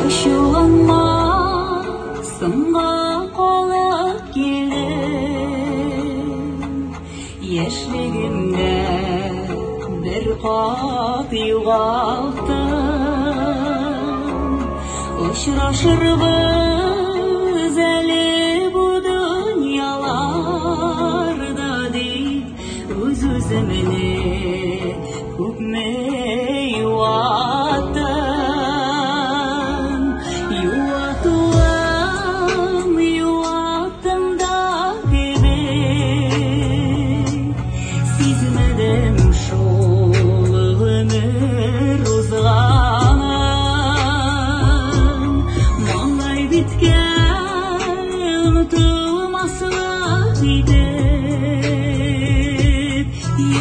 Ашуланма, сынға қалып келдім. Яшьлегімде бір қат юғалттым. Ұшырашырбыз әлі бұ дүнияларда деп, өз-өзімді көпме юаттым. Юаттым да бебек, сезмедім шол өмір озғанын. Маңдай біткен ұмытылмасақ етіп,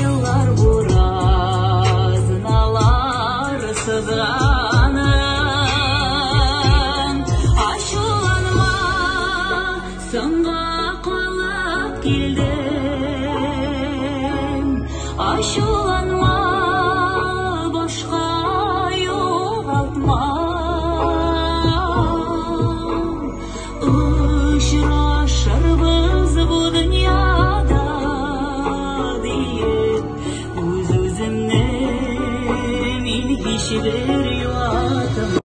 еллар буразыналар сызғанын. Ашуланма, сынға қалып келдім. Ашуланма,